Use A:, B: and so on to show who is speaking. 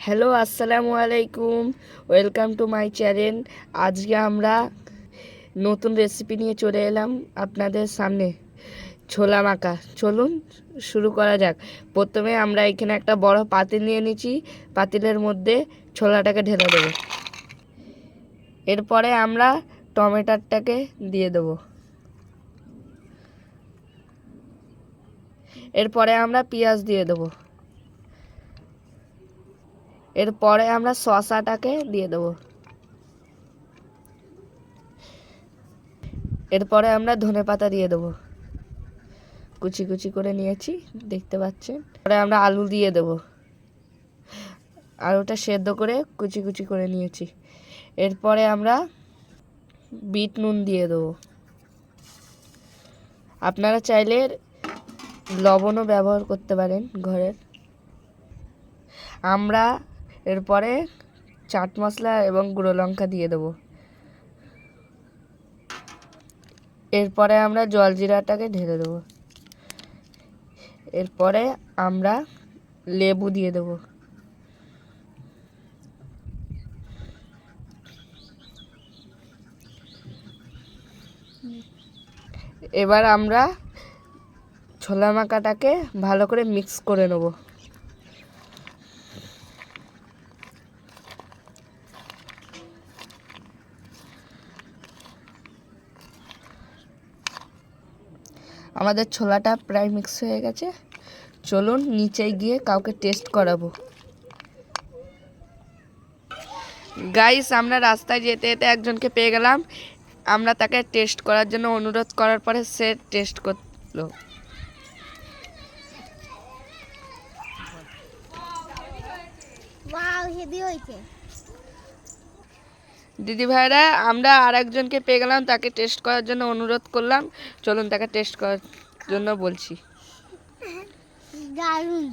A: Hello, আসসালামু আলাইকুম। Welcome to my channel. আজকে আমরা নতুন রেসিপি নিয়ে চলে এলাম আপনাদের সামনে, ছোলা মাখা। চলুন শুরু করা যাক। প্রথমে আমরা এখানে একটা বড় পাতিল নিয়ে নিচ্ছি। পাতিলের মধ্যে ছোলাটাকে ঢেলে দেব। এরপরে আমরা টমেটোটাকে দিয়ে দেব। এরপরে আমরা পেঁয়াজ দিয়ে দেব। এরপরে আমরা শসাটাকে দিয়ে দেব। এরপরে আমরা ধনেপাতা দিয়ে দেবো, কুচি কুচি করে নিয়েছি, দেখতে পাচ্ছেন। পরে আমরা আলু দিয়ে দেব। আলুটা সেদ্ধ করে কুচি কুচি করে নিয়েছি। এরপরে আমরা বিট নুন দিয়ে দেবো। আপনারা চাইলে লবণও ব্যবহার করতে পারেন ঘরের। আমরা এরপরে চাট মশলা এবং গুঁড়ো লঙ্কা দিয়ে দেবো। এরপরে আমরা জলজিরাটাকে ঢেলে দেবো। এরপরে আমরা লেবু দিয়ে দেবো। এবার আমরা ছোলা মাখাটাকে ভালো করে মিক্স করে নেব। আমাদের ছোলাটা প্রায় মিক্স হয়ে গেছে। চলুন নিচে গিয়ে কাউকে টেস্ট করাবো। গাইস, আমরা রাস্তায় যেতে যেতে একজনকে পেয়ে গেলাম। আমরা তাকে টেস্ট করার জন্য অনুরোধ করার পরে সে টেস্ট করলো। দিদি ভাইরা, আমরা আর একজনকে পেয়ে গেলাম, তাকে টেস্ট করার জন্য অনুরোধ করলাম। চলুন তাকে টেস্ট করার জন্য বলছি।
B: দারুণ।